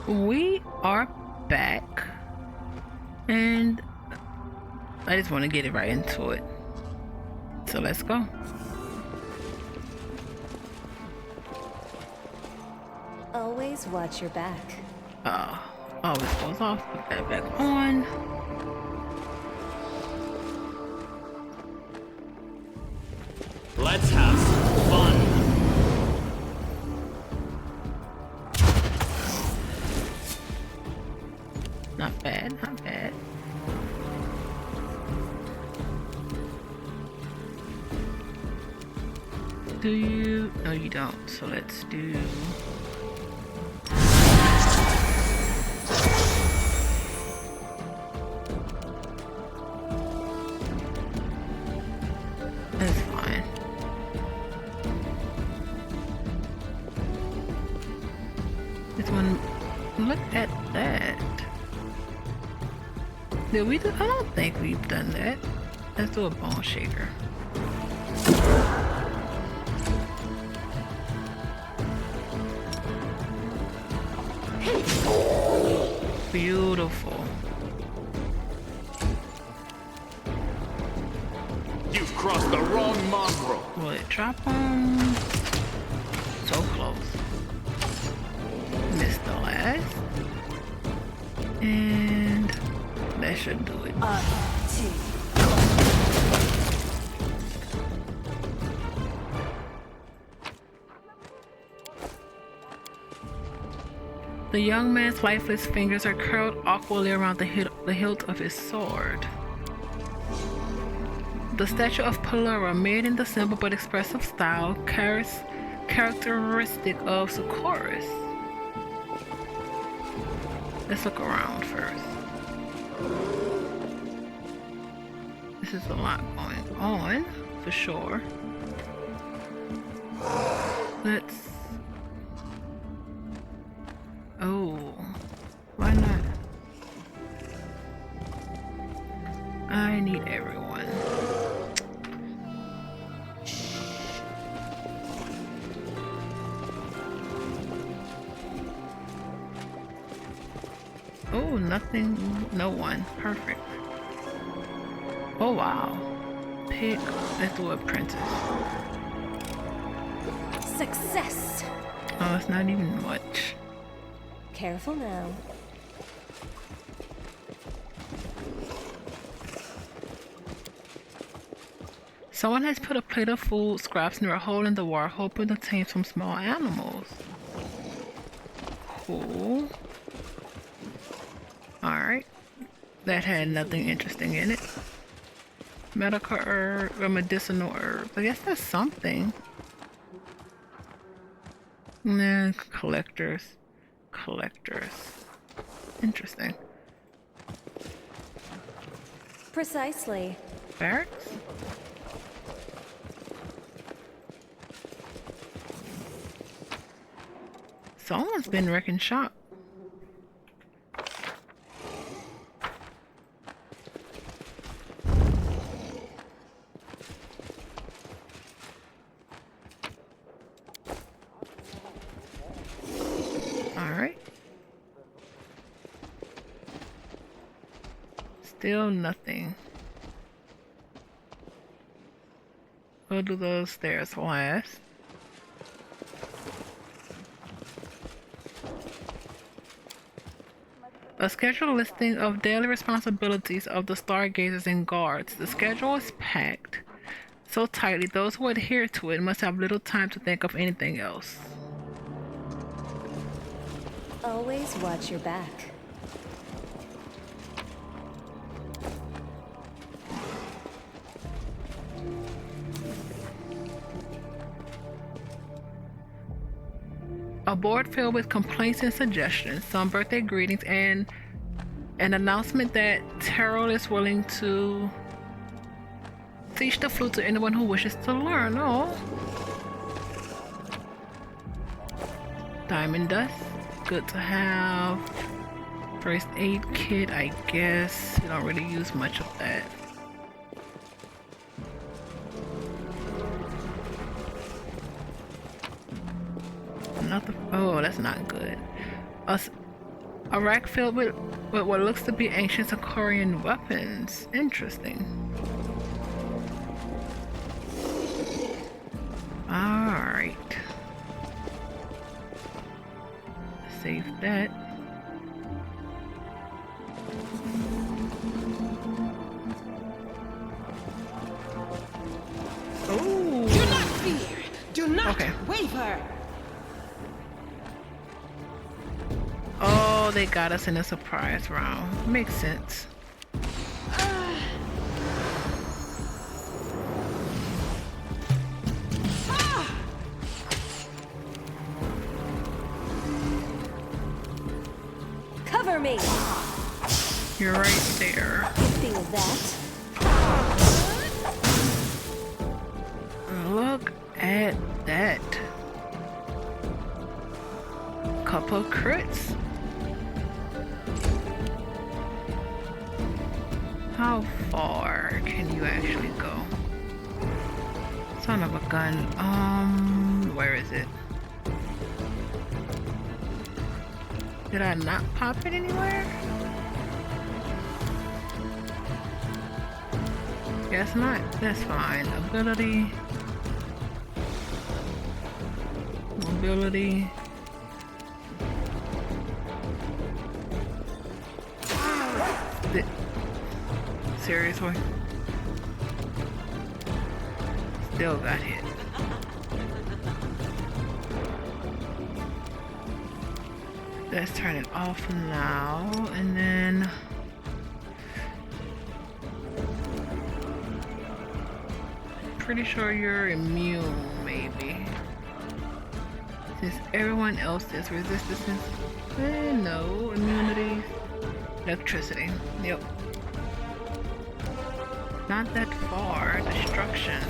We are back, and I just want to get it right into it. So let's go. Always watch your back. Always goes off. Put that back on. Let's have some fun. Not bad, not bad. Do you? No, you don't. So let's do. That's fine. This one. Look at that. Did we do? I don't think we've done that. Let's do a bone shaker. Beautiful. You've crossed the wrong mongrel. Will it drop on? So close. Missed the last. And that should do it. The young man's lifeless fingers are curled awkwardly around the hilt of his sword. The statue of Pelura, made in the simple but expressive style, characteristic of Sucorus. Let's look around first. This is a lot going on, for sure. Let's... Oh, why not? I need everyone. Oh, nothing, no one. Perfect. Oh, wow. Pick, let's do apprentice. Success! Oh, it's not even much. Careful now. Someone has put a plate of food scraps near a hole in the wall, hoping to tame some small animals. Cool. Alright. That had nothing interesting in it. Medical herb, or medicinal herb. I guess that's something. Nah, collectors. Interesting. Precisely. Barracks? Someone's been wrecking shop. Alright. Still nothing. We'll do those stairs last. A scheduled listing of daily responsibilities of the stargazers and guards. The schedule is packed so tightly those who adhere to it must have little time to think of anything else. Always watch your back. A board filled with complaints and suggestions, some birthday greetings, and an announcement that Terrell is willing to teach the flute to anyone who wishes to learn. Oh. Diamond dust. Good to have. First aid kit, I guess. You don't really use much of that. Nothing. Oh, that's not good. A rack filled with what looks to be ancient Sakorian weapons. Interesting. Alright. Save that. Oh! Do not fear! Do not Okay. waver! Oh, they got us in a surprise round. Makes sense. Cover me! You're right there. Feel that? Look at that. Couple crits. How far can you actually go? Son of a gun. Where is it? Did I not pop it anywhere? Guess not. That's fine. Ability. Mobility. Seriously? Still got hit. Let's turn it off now, and then pretty sure you're immune, maybe. Since everyone else is resistance. No, immunity. Electricity. Yep. Not that far. Destruction.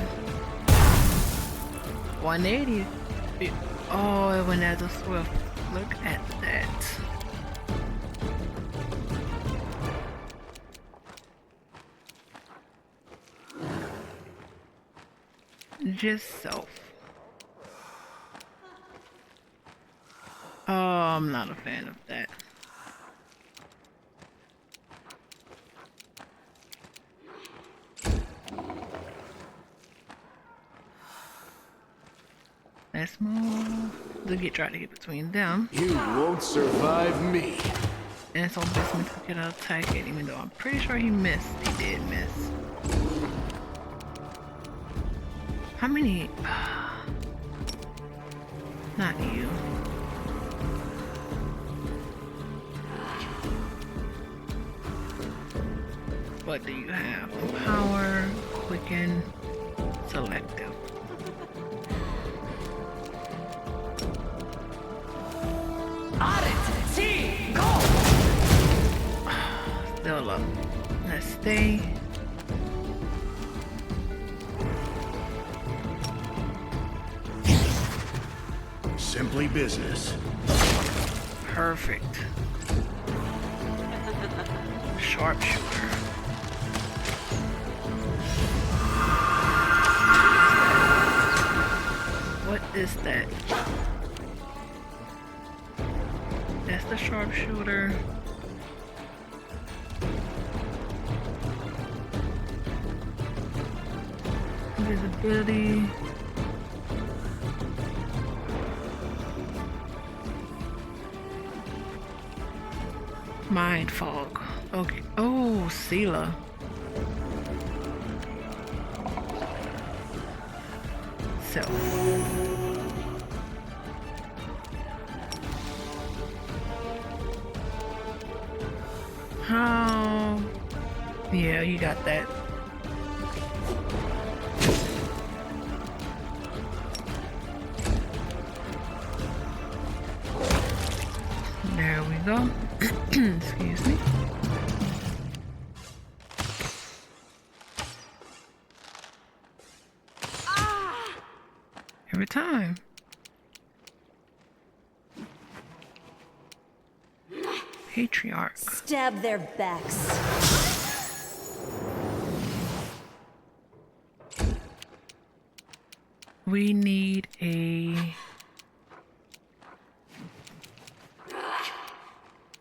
180. Oh, it went as a swift. Look at that. Just so. Oh, I'm not a fan of that. Let's move. Try to get between them. You won't survive me. And it's on Bismuth to get an attack it, even though I'm pretty sure he missed. He did miss. How many? Not you. What do you have? Power, quicken, selective. Still up. Let's stay. Simply business. Perfect. Sharpshooter. What is that? That's the sharpshooter. Invisibility. Mind fog. Okay. Oh, Sela. So. How? Yeah, you got that. There we go. Excuse me. Every time. Patriarch. Stab their backs. We need a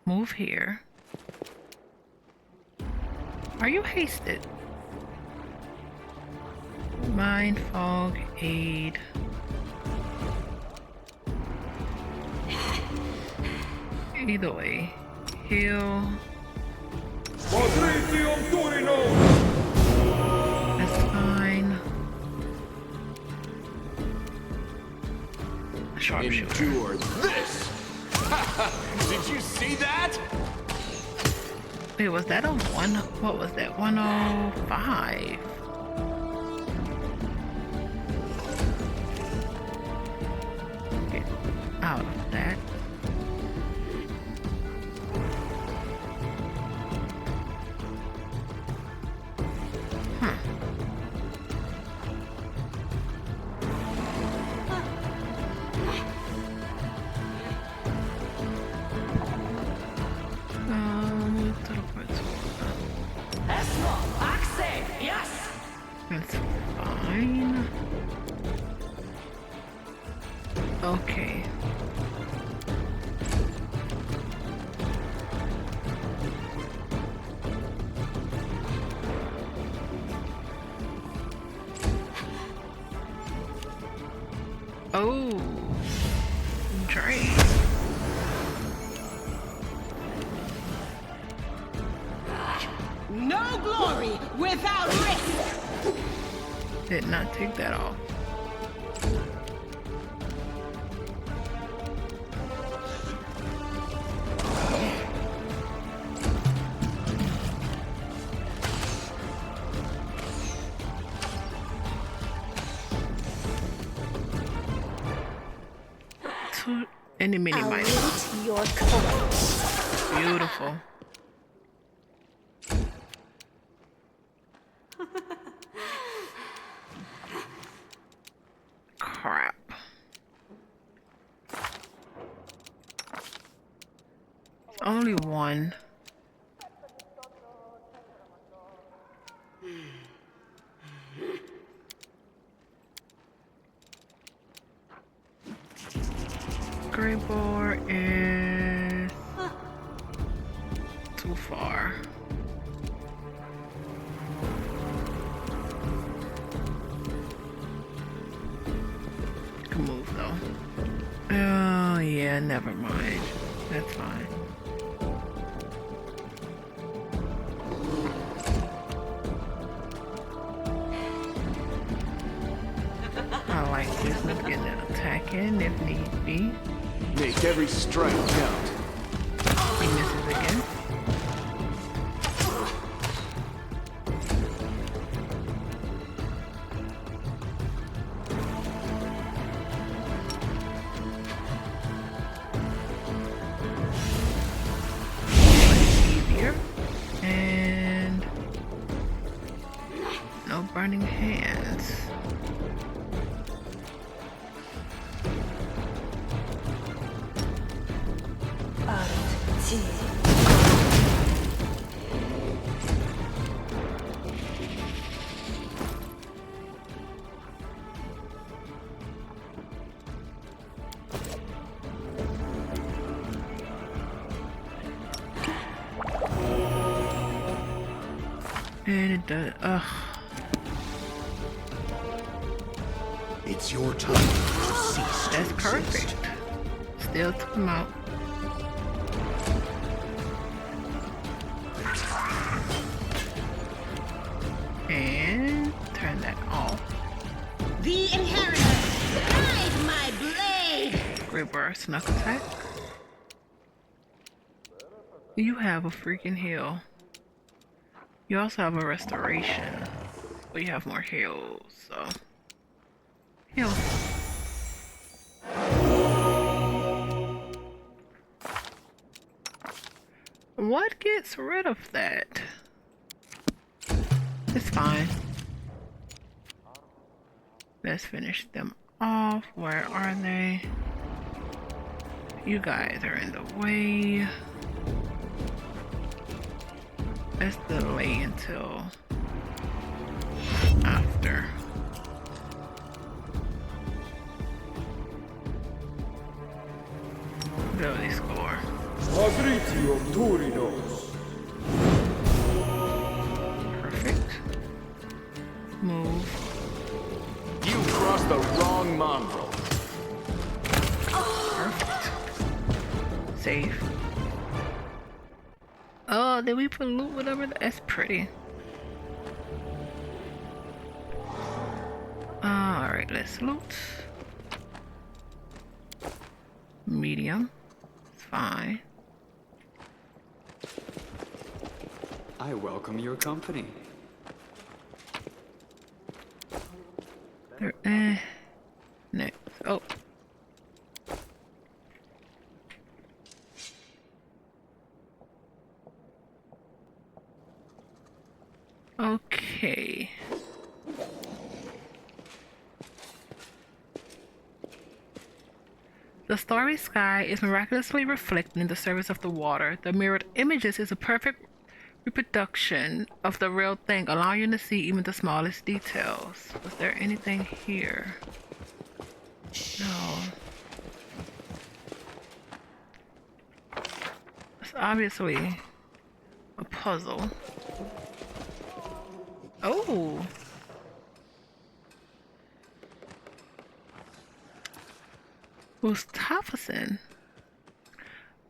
Move here. Are you hasted? Mind fog aid. Either way, heal. That's fine. Sharpshooter. Endure this! Did you see that? Wait, was that a one? What was that? 105. Get out of that. That's fine. Okay. Oh, Drake. No glory without risk. Did not take that off. Any mini I'll mine. wait your courage. Beautiful. Crap. Only one. Gray boar is too far. Can move though. Oh yeah, never mind. That's fine. I like this. Let's get an attack in if need be. Make every strike count. He misses again. Easier. And no burning hands. And it does. Ugh. It's your time to cease. That's perfect. Still took him out. And turn that off. The inheritor, guide my blade. Reverse snuck attack. You have a freaking heal. You also have a restoration. But you have more heals, so. Heal. What gets rid of that? It's fine. Let's finish them off. Where are they? You guys are in the way. Let's delay until after. Ability score. Agritio Turinos. Perfect. Move. You crossed the wrong mongrel. Perfect. Save. Oh, did we pollute whatever? That's pretty. Alright, let's loot. Medium. Fine. I welcome your company. There, next. Oh. Okay. The starry sky is miraculously reflecting the surface of the water. The mirrored images is a perfect reproduction of the real thing, allowing you to see even the smallest details. Was there anything here? No. It's obviously a puzzle. Oh! Who's Tofferson?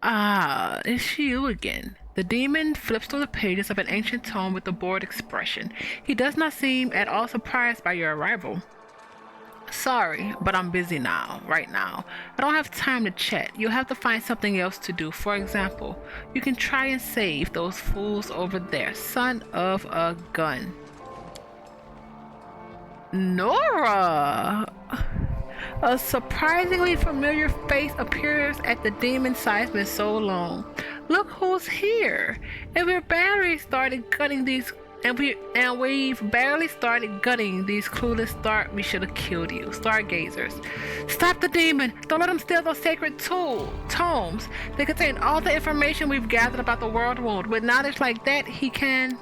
Ah, it's you again. The demon flips through the pages of an ancient tome with a bored expression. He does not seem at all surprised by your arrival. Sorry, but I'm busy now, right now. I don't have time to chat. You'll have to find something else to do. For example, you can try and save those fools over there. Son of a gun. Nora! A surprisingly familiar face appears at the demon side. It's been so long. Look who's here! And we've barely started gutting these. We've barely started gutting these clueless we should have killed you. Stargazers. Stop the demon! Don't let him steal those sacred tomes. They contain all the information we've gathered about the world wound. With knowledge like that, he's gone.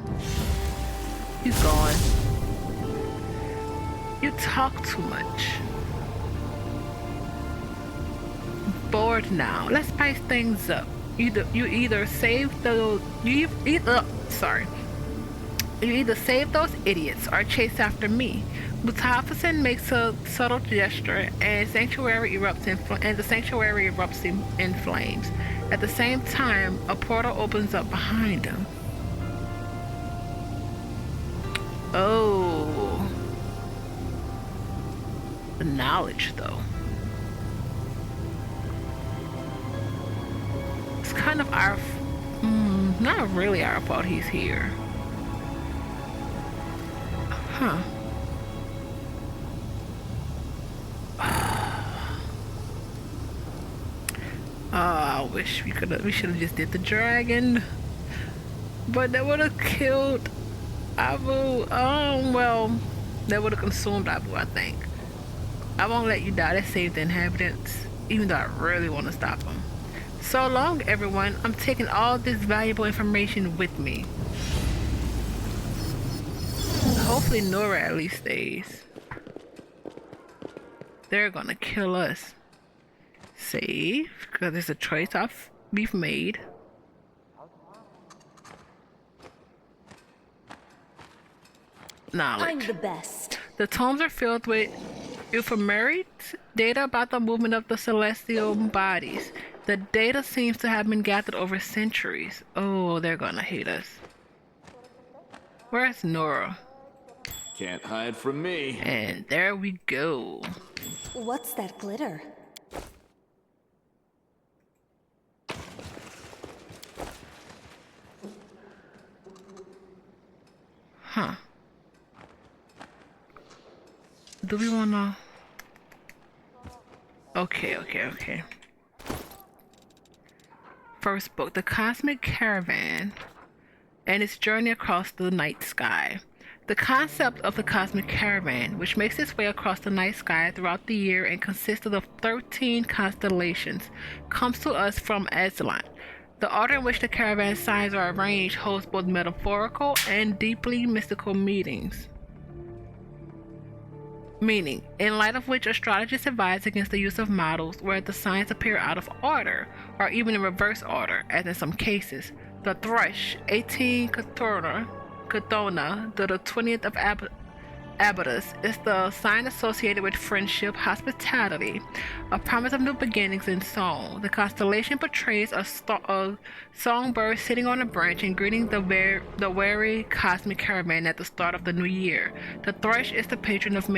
You talk too much. Bored now. Let's spice things up. You either save those those idiots or chase after me. Mutafison makes a subtle gesture and the sanctuary erupts in flames. At the same time, a portal opens up behind him. Oh. The knowledge though. It's kind of our not really our fault he's here. Huh. Oh, I wish we should have just did the dragon. But that would have killed Abu. Well, that would have consumed Abu, I think. I won't let you die. Let's save the inhabitants. Even though I really want to stop them. So long, everyone. I'm taking all this valuable information with me. Hopefully Nora at least stays. They're gonna kill us. Save, because there's a choice we've made. Knowledge. I'm the best. The tomes are filled with ephemerate data about the movement of the celestial bodies. The data seems to have been gathered over centuries. Oh, they're gonna hate us. Where's Nora? Can't hide from me. And there we go. What's that glitter? Huh. Do we wanna... Okay. First book, The Cosmic Caravan and its journey across the night sky. The concept of the Cosmic Caravan, which makes its way across the night sky throughout the year and consists of 13 constellations, comes to us from Aslan. The order in which the caravan signs are arranged holds both metaphorical and deeply mystical meanings. meaning, in light of which astrologists advise against the use of models where the signs appear out of order, or even in reverse order, as in some cases. The thrush, 18 Chthona, to the 20th of Abatus, is the sign associated with friendship, hospitality, a promise of new beginnings in song. The constellation portrays a songbird sitting on a branch and greeting the weary cosmic caravan at the start of the new year. The thrush is the patron of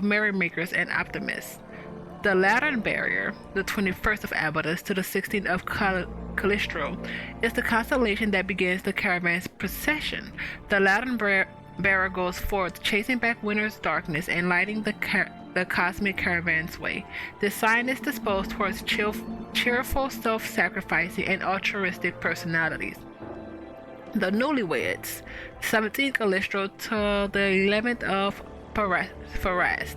merrymakers and optimists. The Lantern Bearer, the 21st of Abatus to the 16th of Callistro, is the constellation that begins the caravan's procession. The Lantern Bearer goes forth, chasing back winter's darkness and lighting the cosmic caravan's way. This sign is disposed towards cheerful, self-sacrificing, and altruistic personalities. The Newlyweds, 17th Callistro to the 11th of Pharast,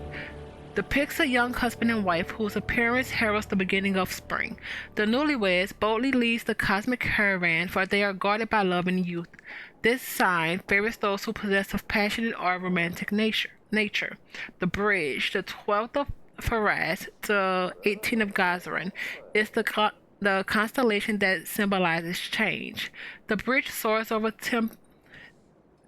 depicts a young husband and wife whose appearance heralds the beginning of spring. The newlyweds boldly leads the cosmic caravan, for they are guarded by love and youth. This sign favors those who possess of passionate or romantic nature. The bridge, the 12th of Pharast to 18th of Gudrin, is the constellation that symbolizes change. The bridge soars over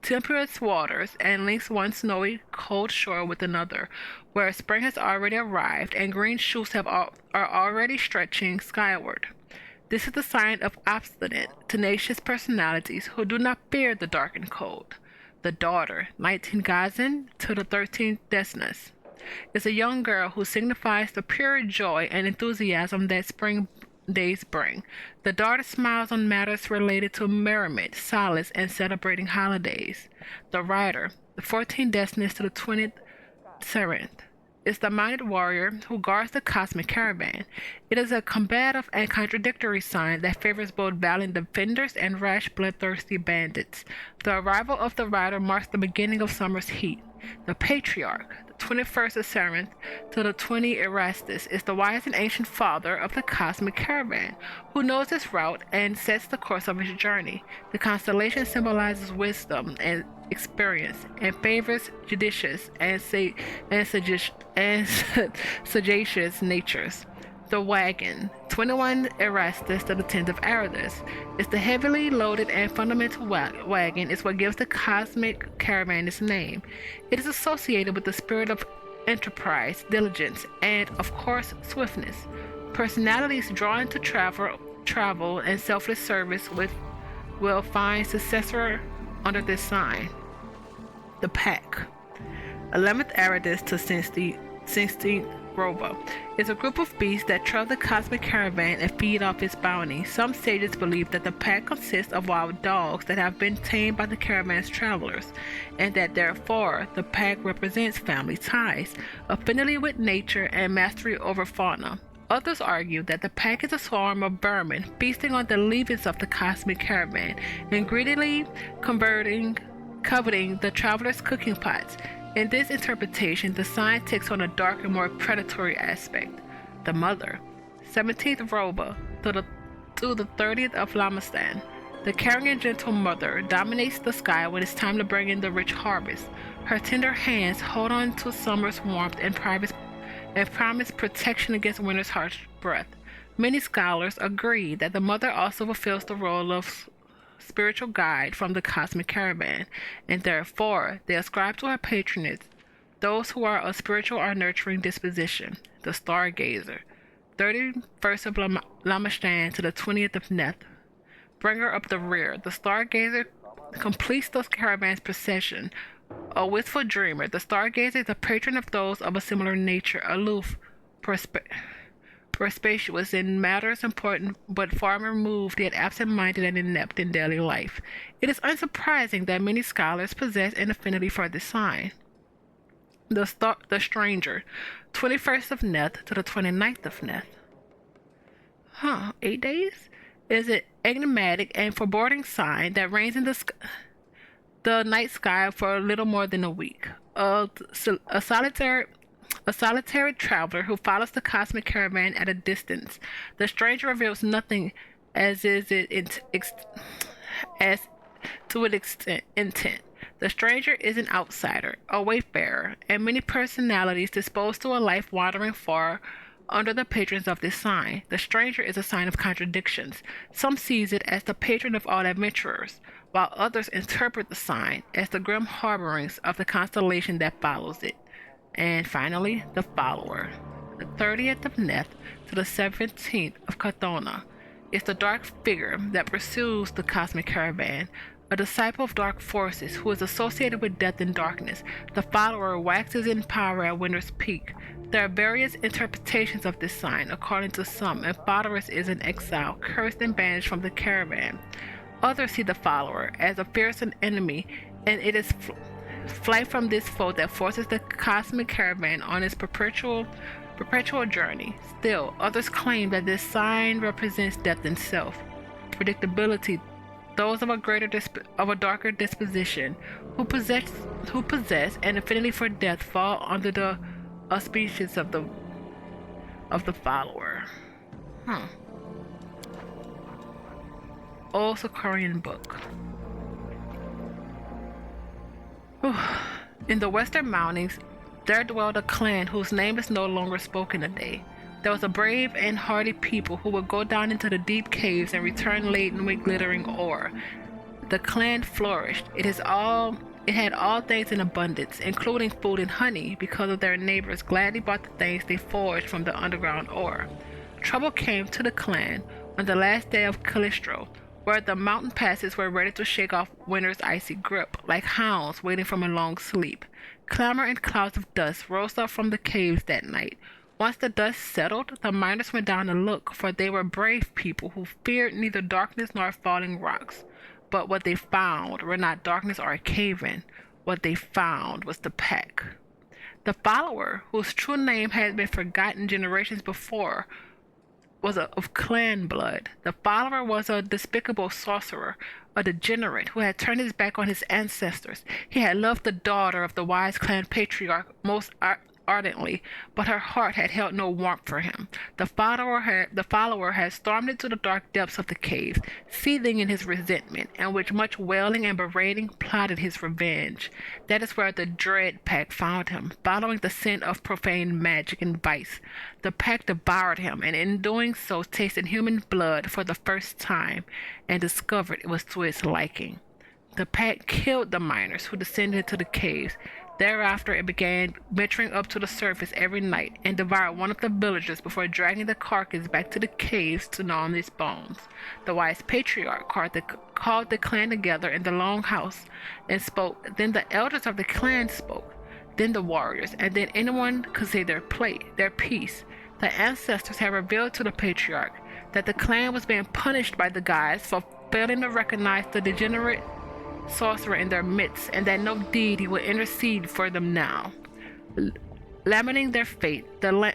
temperate waters and links one snowy, cold shore with another, where spring has already arrived and green shoots are already stretching skyward. This is the sign of obstinate, tenacious personalities who do not fear the dark and cold. The daughter, 19 Gazin to the 13th Desnus, is a young girl who signifies the pure joy and enthusiasm that spring days bring. The daughter smiles on matters related to merriment, solace, and celebrating holidays. The rider, the 14th Desnus to the 20th Serenth, is the mounted warrior who guards the cosmic caravan. It is a combative and contradictory sign that favors both valiant defenders and rash, bloodthirsty bandits. The arrival of the rider marks the beginning of summer's heat. The patriarch, the 21st of Serenth to the 20th Erastus, is the wise and ancient father of the cosmic caravan, who knows its route and sets the course of its journey. The constellation symbolizes wisdom and experience and favors judicious and sagacious natures. The wagon, 21 Erastus to the 10th of Aradus, is the heavily loaded and fundamental wagon is what gives the cosmic caravan its name. It is associated with the spirit of enterprise, diligence, and, of course, swiftness. Personalities drawn to travel and selfless service will find successor under this sign. The pack, 11th Aradus to 16th Roba, is a group of beasts that trail the cosmic caravan and feed off its bounty. Some sages believe that the pack consists of wild dogs that have been tamed by the caravan's travelers, and that therefore the pack represents family ties, affinity with nature, and mastery over fauna. Others argue that the pack is a swarm of vermin feasting on the leavings of the cosmic caravan and greedily coveting the travelers' cooking pots. In this interpretation, the sign takes on a darker, more predatory aspect. The mother, 17th Roba to the 30th of Lamastan. The caring and gentle mother dominates the sky when it's time to bring in the rich harvest. Her tender hands hold on to summer's warmth and promise protection against winter's harsh breath. Many scholars agree that the mother also fulfills the role of spiritual guide from the cosmic caravan, and therefore they ascribe to her patronage those who are of spiritual or nurturing disposition. The stargazer, 31st of Lamastan to the 20th of Neth, bringer up the rear. The stargazer completes the caravan's procession. A wistful dreamer, the stargazer is a patron of those of a similar nature, aloof, perspicuous in matters important but far removed, yet absent-minded and inept in daily life. It is unsurprising that many scholars possess an affinity for this sign. The stranger, 21st of Neth to the 29th of Neth. 8 days? Is an enigmatic and foreboding sign that reigns in the night sky for a little more than a week. A solitary traveler who follows the cosmic caravan at a distance. The stranger reveals nothing as to its intent. The stranger is an outsider, a wayfarer, and many personalities disposed to a life wandering far under the patrons of this sign. The stranger is a sign of contradictions. Some sees it as the patron of all adventurers, while others interpret the sign as the grim harborings of the constellation that follows it. And finally, the follower. The 30th of Neth to the 17th of Cathona is the dark figure that pursues the cosmic caravan, a disciple of dark forces who is associated with death and darkness. The follower waxes in power at Winter's Peak. There are various interpretations of this sign. According to some, Amphoterus is an exile, cursed and banished from the caravan. Others see the follower as a fearsome enemy, and it is flight from this foe that forces the cosmic caravan on its perpetual journey. Still, others claim that this sign represents death itself. Predictability. Those of a darker disposition who possess an affinity for death fall under the auspices of the follower. Old Sicarian book. In the Western Mountains, there dwelled a clan whose name is no longer spoken today. There was a brave and hardy people who would go down into the deep caves and return laden with glittering ore. The clan flourished. It had all things in abundance, including food and honey, because of their neighbors gladly bought the things they forged from the underground ore. Trouble came to the clan on the last day of Calistro, where the mountain passes were ready to shake off winter's icy grip, like hounds waiting from a long sleep. Clamor and clouds of dust rose up from the caves that night. Once the dust settled, the miners went down to look, for they were brave people who feared neither darkness nor falling rocks. But what they found were not darkness or a cave-in. What they found was the pack. The follower, whose true name had been forgotten generations before, was of clan blood. The follower was a despicable sorcerer, a degenerate who had turned his back on his ancestors. He had loved the daughter of the wise clan patriarch most ardently, but her heart had held no warmth for him. The follower had stormed into the dark depths of the caves, seething in his resentment, and with much wailing and berating plotted his revenge. That is where the dread pack found him, following the scent of profane magic and vice. The pack devoured him, and in doing so tasted human blood for the first time, and discovered it was to its liking. The pack killed the miners who descended into the caves. Thereafter, it began venturing up to the surface every night and devoured one of the villagers before dragging the carcass back to the caves to gnaw on its bones. The wise patriarch called the clan together in the long house and spoke. Then the elders of the clan spoke. Then the warriors, and then anyone could say their piece. The ancestors had revealed to the patriarch that the clan was being punished by the gods for failing to recognize the degenerate sorcerer in their midst, and that no deity would intercede for them now. Lamenting their fate, the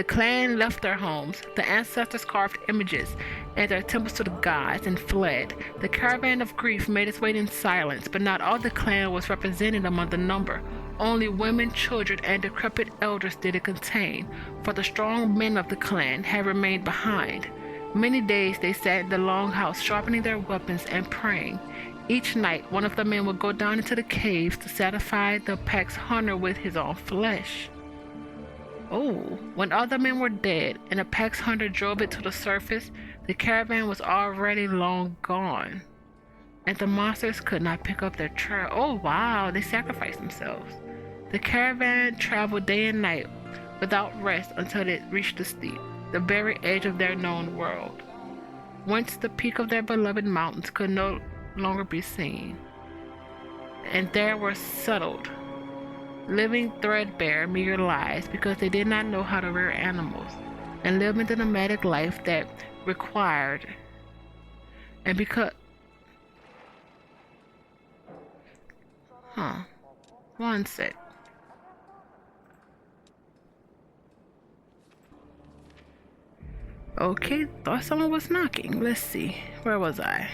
clan left their homes. The ancestors carved images and their temples to the gods and fled. The caravan of grief made its way in silence, but not all the clan was represented among the number. Only women, children, and decrepit elders did it contain, for the strong men of the clan had remained behind. Many days they sat in the longhouse, sharpening their weapons and praying. Each night, one of the men would go down into the caves to satisfy the pack's hunger with his own flesh. Oh, when other men were dead and the pack's hunter drove it to the surface, the caravan was already long gone, and the monsters could not pick up their trail. Oh wow, they sacrificed themselves. The caravan traveled day and night without rest until it reached the steep, the very edge of their known world, whence the peak of their beloved mountains could no longer be seen. And there were settled, living threadbare, meager lives because they did not know how to rear animals and live in the nomadic life that required, and because one sec. Okay, thought someone was knocking. Let's see, where was I?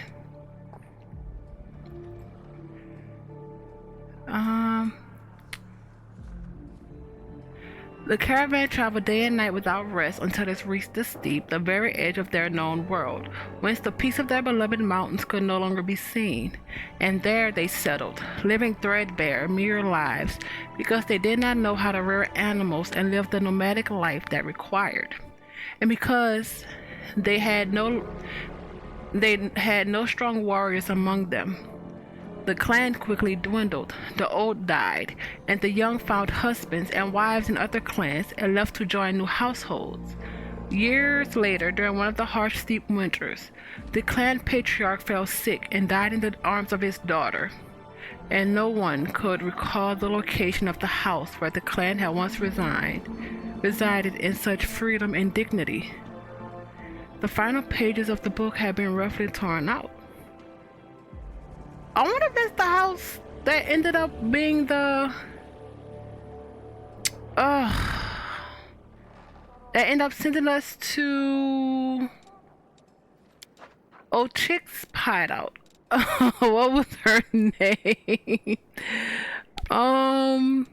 The caravan traveled day and night without rest until it reached the steep, the very edge of their known world, whence the peaks of their beloved mountains could no longer be seen. And there they settled, living threadbare, mere lives, because they did not know how to rear animals and live the nomadic life that required. And because they had no strong warriors among them. The clan quickly dwindled, the old died, and the young found husbands and wives in other clans and left to join new households. Years later, during one of the harsh, steep winters, the clan patriarch fell sick and died in the arms of his daughter, and no one could recall the location of the house where the clan had once resided in such freedom and dignity. The final pages of the book had been roughly torn out. I wonder if that's the house that ended up being the that ended up sending us to old chick's hideout. What was her name? The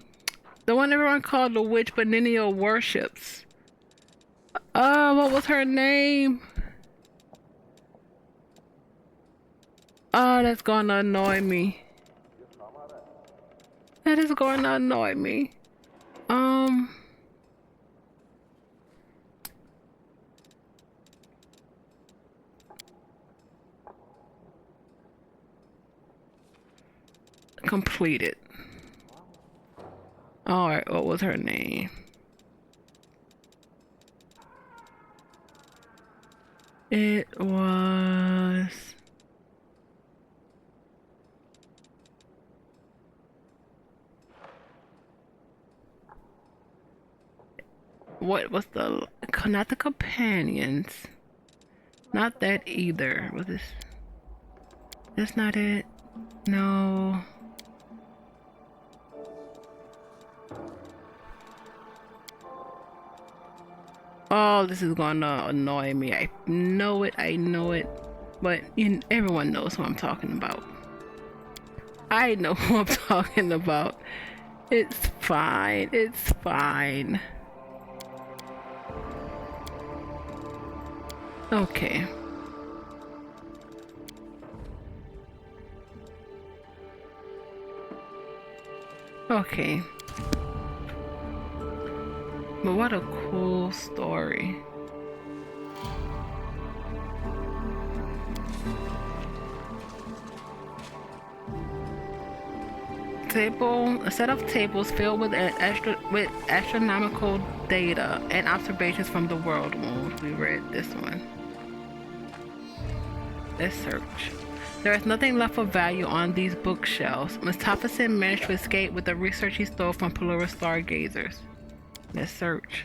one everyone called the witch Benigno worships. What was her name? Oh, that's gonna annoy me. That is gonna annoy me. Completed. Alright, what was her name? It was... What was the... Not the companions. Not that either. Was this... That's not it. No. Oh, this is gonna annoy me. I know it. But everyone knows who I'm talking about. I know who I'm talking about. It's fine. It's fine. Okay. Okay. But what a cool story. A set of tables filled with astronomical data and observations from the world wound. We read this one. Let's search. There is nothing left of value on these bookshelves. Mustafison managed to escape with the research he stole from Pelura's stargazers. Let's search.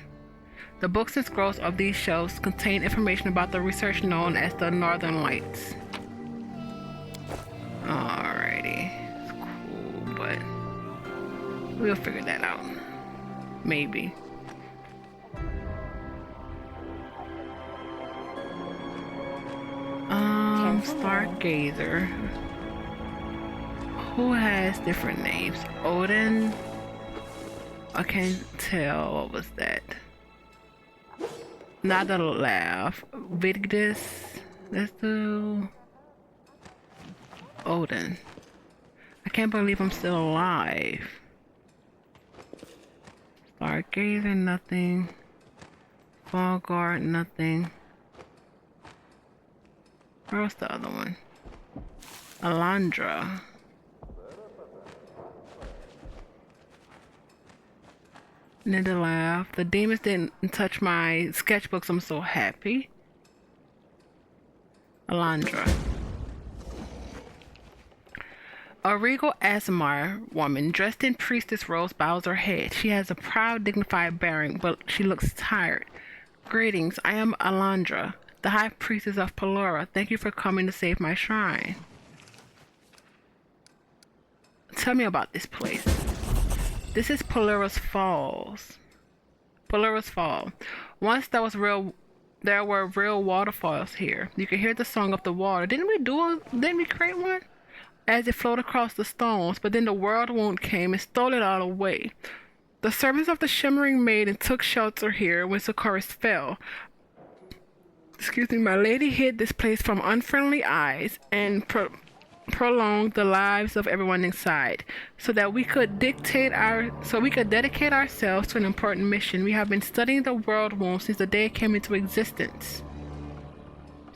The books and scrolls of these shelves contain information about the research known as the Northern Lights. Alrighty. It's cool, but we'll figure that out. Maybe. Stargazer. Who has different names? Odin? I can't tell. What was that? Not a laugh. Vigdis. Let's do Odin. I can't believe I'm still alive. Stargazer, nothing. Falguard, nothing. Where's the other one? Alondra. Need to laugh. The demons didn't touch my sketchbooks. I'm so happy. Alondra. A regal Aasimar woman dressed in priestess robes bows her head. She has a proud, dignified bearing, but she looks tired. Greetings, I am Alondra, the High Priestess of Pelura. Thank you for coming to save my shrine. Tell me about this place. This is Pelura's Falls. Pelura's Fall. Once there were real waterfalls here. You can hear the song of the water. Didn't we create one? As it flowed across the stones, but then the world wound came and stole it all away. The servants of the Shimmering Maiden took shelter here when Socorus fell. Excuse me, my lady hid this place from unfriendly eyes and prolonged the lives of everyone inside, so that we could dedicate ourselves to an important mission. We have been studying the world womb since the day it came into existence.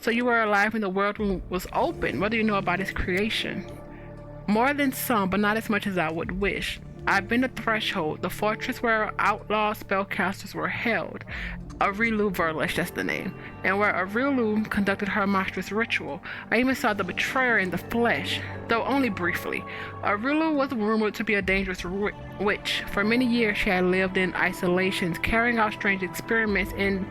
So you were alive when the world womb was open. What do you know about its creation? More than some, but not as much as I would wish. I've been the Threshold, the fortress where outlaw spellcasters were held. Arilu Verlish, that's the name, and where Arilu conducted her monstrous ritual. I even saw the betrayer in the flesh, though only briefly. Arilu was rumored to be a dangerous witch. For many years she had lived in isolation, carrying out strange experiments in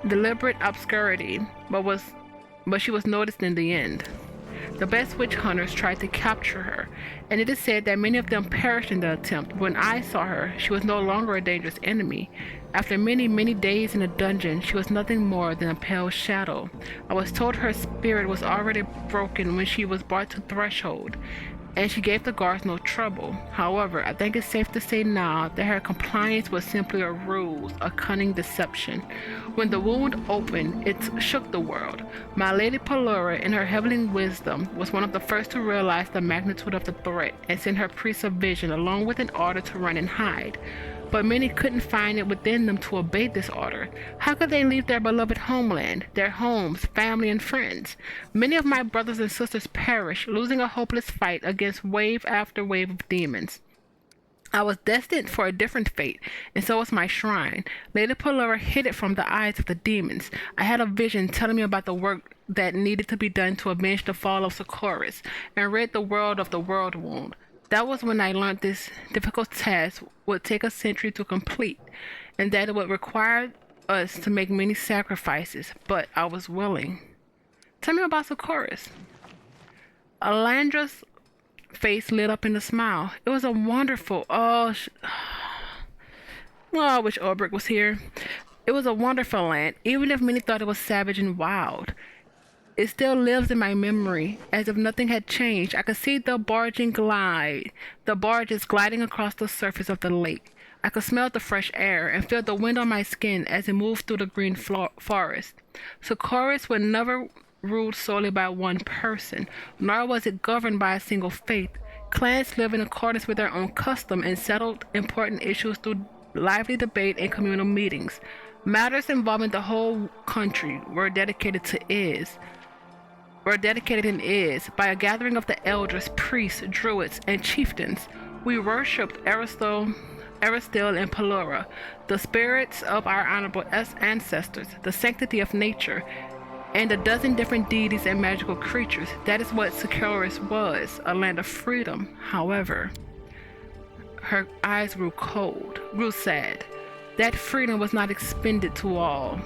deliberate obscurity, but she was noticed in the end. The best witch hunters tried to capture her, and it is said that many of them perished in the attempt. When I saw her, she was no longer a dangerous enemy. After many, many days in a dungeon, she was nothing more than a pale shadow. I was told her spirit was already broken when she was brought to Threshold, and she gave the guards no trouble. However, I think it's safe to say now that her compliance was simply a ruse, a cunning deception. When the wound opened, it shook the world. My Lady Pelura, in her heavenly wisdom, was one of the first to realize the magnitude of the threat and sent her priests of vision along with an order to run and hide. But many couldn't find it within them to obey this order. How could they leave their beloved homeland, their homes, family, and friends? Many of my brothers and sisters perished, losing a hopeless fight against wave after wave of demons. I was destined for a different fate, and so was my shrine. Lady Pelura hid it from the eyes of the demons. I had a vision telling me about the work that needed to be done to avenge the fall of Socorus and rid the world of the world wound. That was when I learned this difficult task would take a century to complete, and that it would require us to make many sacrifices, but I was willing. Tell me about Socorus. Alandra's face lit up in a smile. It was a wonderful, I wish Ulbrich was here. It was a wonderful land, even if many thought it was savage and wild. It still lives in my memory, as if nothing had changed. I could see the barges gliding across the surface of the lake. I could smell the fresh air and feel the wind on my skin as it moved through the green forest. Socorus was never ruled solely by one person, nor was it governed by a single faith. Clans lived in accordance with their own custom and settled important issues through lively debate and communal meetings. Matters involving the whole country were dedicated and is by a gathering of the elders, priests, druids, and chieftains. We worshipped Aristil and Pelura, the spirits of our honorable ancestors, the sanctity of nature, and a dozen different deities and magical creatures. That is what Socorus was, a land of freedom. However, her eyes grew sad. That freedom was not expended to all.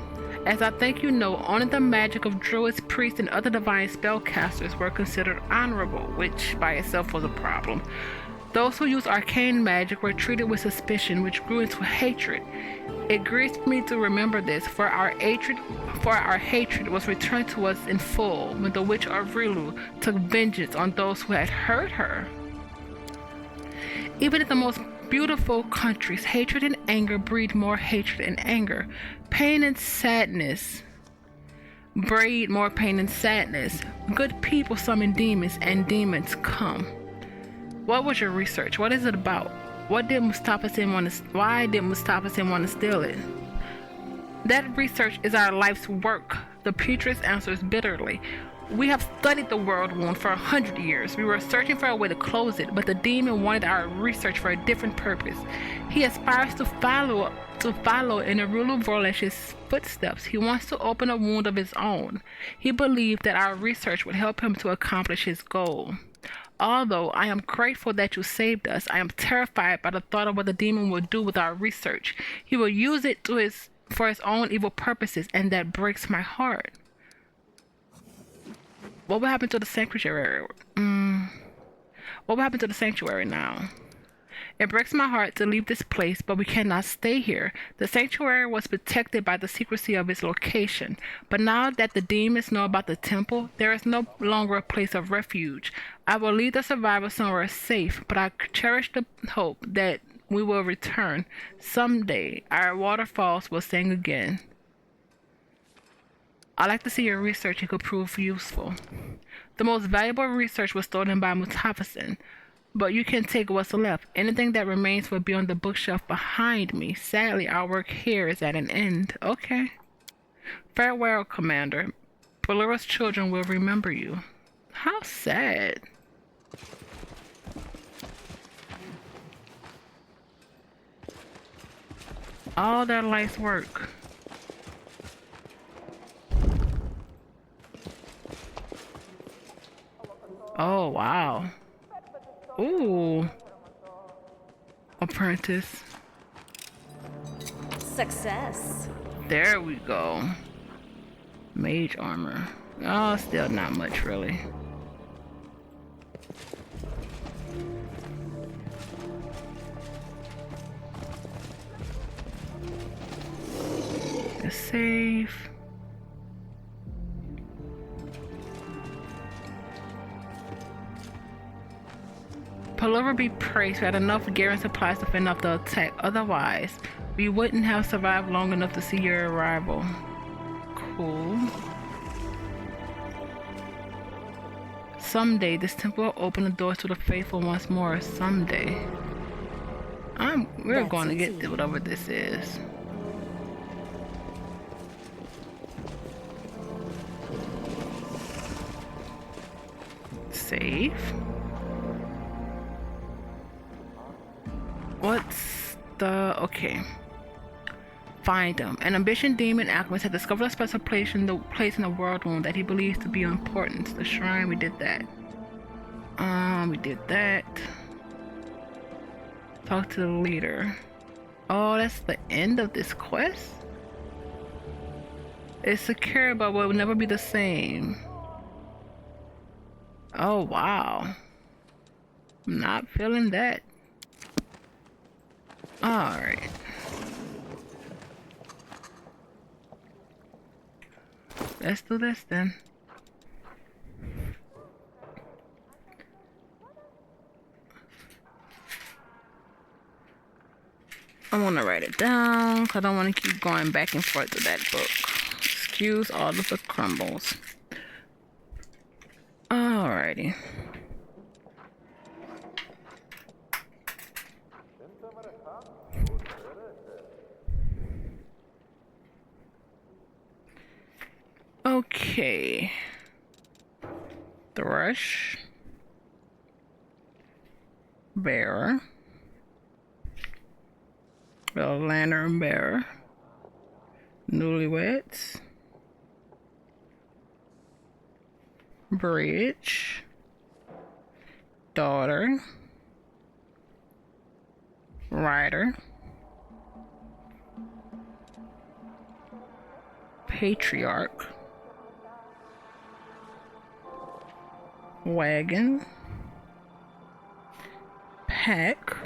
As I think you know, only the magic of druids, priests, and other divine spellcasters were considered honorable, which by itself was a problem. Those who used arcane magic were treated with suspicion, which grew into hatred. It grieves me to remember this, for our hatred was returned to us in full when the witch Arilu took vengeance on those who had hurt her. Even in the most beautiful countries, hatred and anger breed more hatred and anger. Pain and sadness breed more pain and sadness. Good people summon demons, and demons come. What was your research? What is it about? Why did Mustafa Sin want to steal it? That research is our life's work, the Petrus answers bitterly. We have studied the world wound for 100 years. We were searching for a way to close it, but the demon wanted our research for a different purpose. He aspires to follow in Arulu Vorlesh's footsteps. He wants to open a wound of his own. He believed that our research would help him to accomplish his goal. Although I am grateful that you saved us, I am terrified by the thought of what the demon will do with our research. He will use it for his own evil purposes, and that breaks my heart. What will happen to the sanctuary? What will happen to the sanctuary now? It breaks my heart to leave this place, but we cannot stay here. The sanctuary was protected by the secrecy of its location, but now that the demons know about the temple, there is no longer a place of refuge. I will lead the survivors somewhere safe, but I cherish the hope that we will return. Someday, our waterfalls will sing again. I'd like to see your research. It could prove useful. The most valuable research was stolen by Mutafasin, but you can take what's left. Anything that remains will be on the bookshelf behind me. Sadly, our work here is at an end. Okay. Farewell, Commander. Balura's children will remember you. How sad. All their life's work. Oh, wow. Ooh. Apprentice. Success. There we go. Mage armor. Oh, still not much, really. Let's save. Palora be praised. We had enough gear and supplies to fend off the attack. Otherwise, we wouldn't have survived long enough to see your arrival. Cool. Someday, this temple will open the doors to the faithful once more. Someday. We're That's going to easy. get whatever this is. Save. What's the... okay. Find him. An ambition demon alchemist has discovered a special place in the world room that he believes to be important. The shrine, we did that. We did that. Talk to the leader. Oh, that's the end of this quest? It's secure, but will never be the same. Oh, wow. I'm not feeling that. Alright. Let's do this then. I want to write it down because I don't want to keep going back and forth with that book. Excuse all of the crumbles. Alrighty. Okay. Thrush. Bear. The lantern bearer. Newlyweds. Bridge. Daughter. Rider. Patriarch. Wagon. Pack.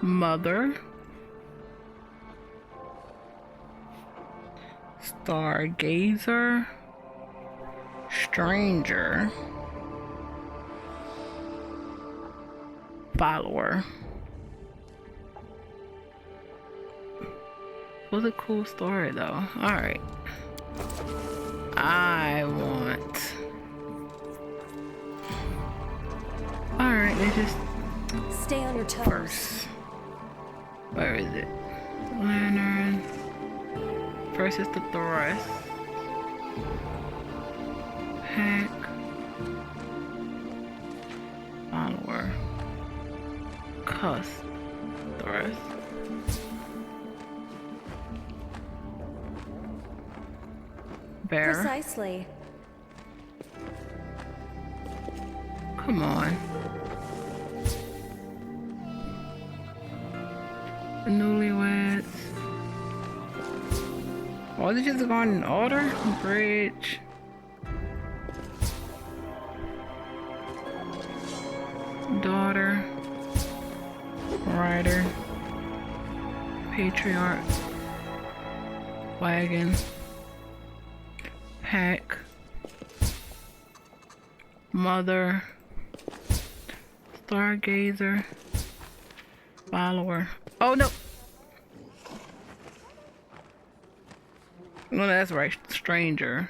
Mother. Stargazer. Stranger. Follower. It was a cool story though. Alright. I want... Alright, let's just... Stay on your toes. First. Where is it? Lantern. First is the thrust. Pack. Follower. Cuss. Thrust. Bear. Precisely. Come on. Newlyweds. Oh, is it just going in order? Bridge. Daughter. Rider. Patriarch. Wagon. Pack. Mother. Stargazer. Follower. Oh no! No, that's right. Stranger.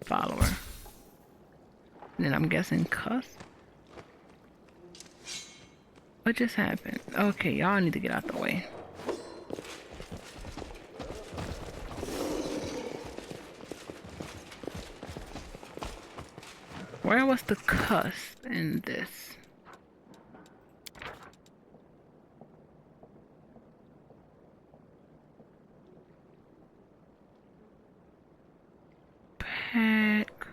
Follower. And then I'm guessing cuss. What just happened? Okay, y'all need to get out the way. Where was the cusp in this? Pack.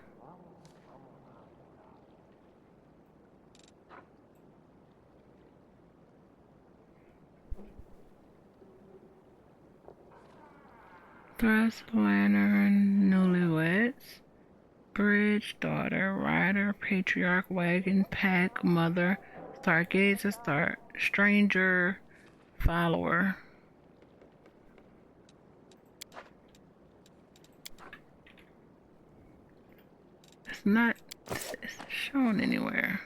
Thrust lantern, newlyweds. Bridge, daughter, rider, patriarch, wagon, pack, mother, stargazer, stranger, follower. It's not shown anywhere.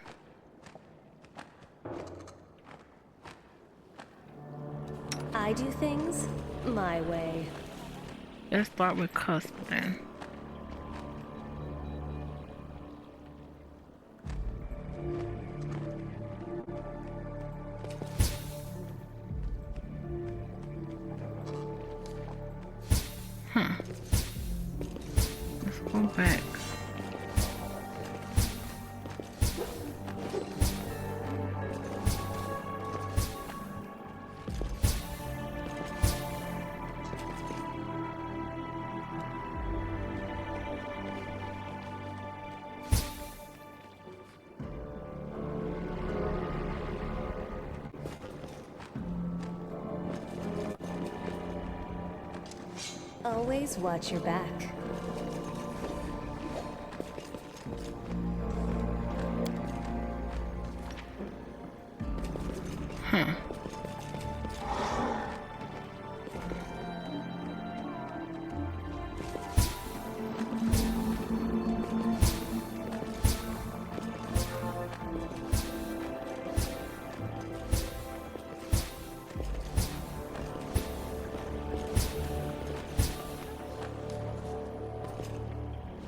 I do things my way. Let's start with cusp then. Let's go back. Always watch your back.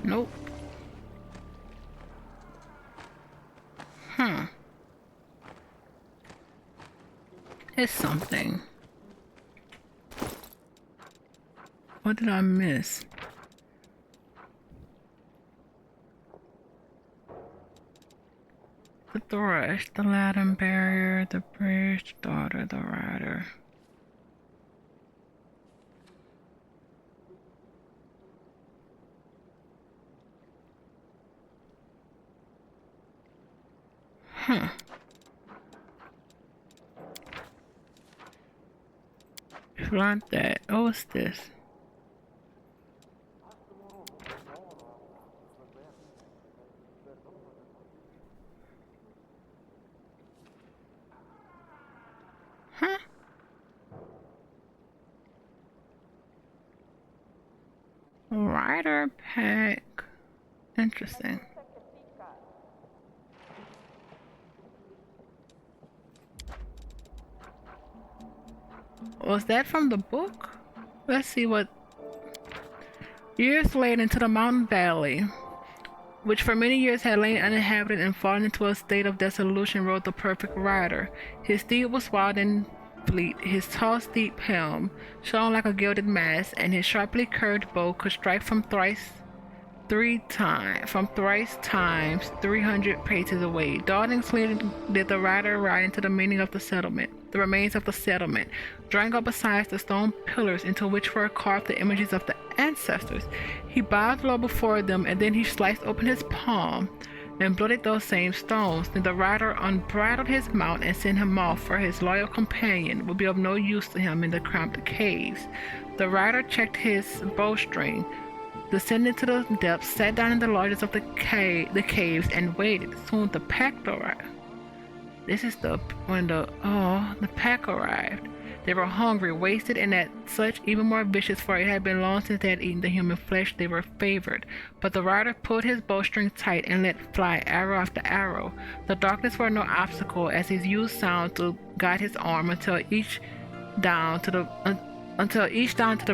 Nope. It's something. What did I miss? The thrush, the Latin barrier, the bridge, daughter, the rider. It's like that. Oh, what's this? Rider pack. Interesting. Was that from the book? Let's see what. Years later into the mountain valley, which for many years had lain uninhabited and fallen into a state of dissolution, rode the perfect rider. His steed was wild and fleet, his tall steep helm shone like a gilded mast, and his sharply curved bow could strike from thrice times 300 paces away. Dauntingly did the rider ride into the remains of the settlement, drawing up beside the stone pillars into which were carved the images of the ancestors. He bowed low before them, and then he sliced open his palm and blooded those same stones. Then the rider unbridled his mount and sent him off, for his loyal companion would be of no use to him in the cramped caves. The rider checked his bowstring, descended to the depths, sat down in the largest of the caves, and waited. Soon the pack arrived. This is when the pack arrived. They were hungry, wasted, and at such even more vicious, for it had been long since they had eaten the human flesh they were favored. But the rider pulled his bowstring tight and let fly arrow after arrow. The darkness were no obstacle, as he used sound to guide his arm until each down to the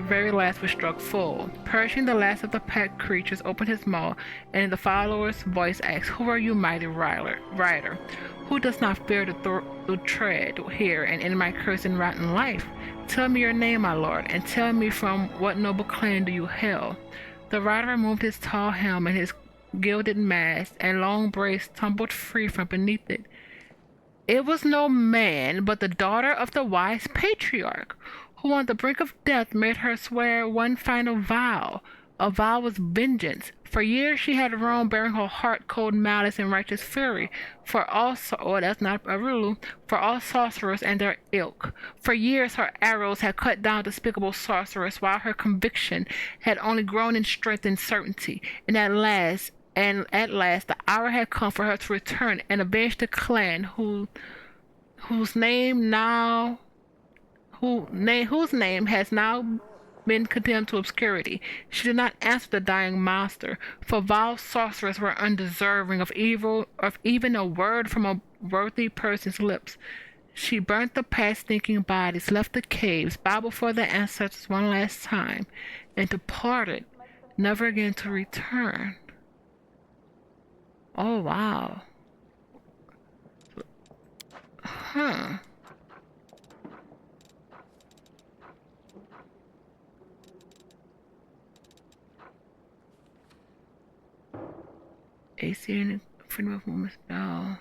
very last was struck full. Pershing, the last of the pack creatures, opened his maw, and the follower's voice asked, "Who are you, mighty rider? Who does not fear to tread here and end my cursed and rotten life? Tell me your name, my lord, and tell me from what noble clan do you hail?" The rider removed his tall helm and his gilded mask, and long braids tumbled free from beneath it. It was no man, but the daughter of the wise patriarch, who on the brink of death made her swear one final vow. A vow was vengeance. For years she had roamed, bearing her heart cold malice and righteous fury, for all sorcerers and their ilk. For years her arrows had cut down despicable sorcerers, while her conviction had only grown in strength and certainty. And at last, the hour had come for her to return and avenge the clan whose name has now been condemned to obscurity. She did not answer the dying monster, for vile sorcerers were undeserving of even a word from a worthy person's lips. She burnt the past stinking bodies, left the caves, bowed before the ancestors one last time, and departed, never again to return. Oh, wow. Huh. AC and freedom of movement spell.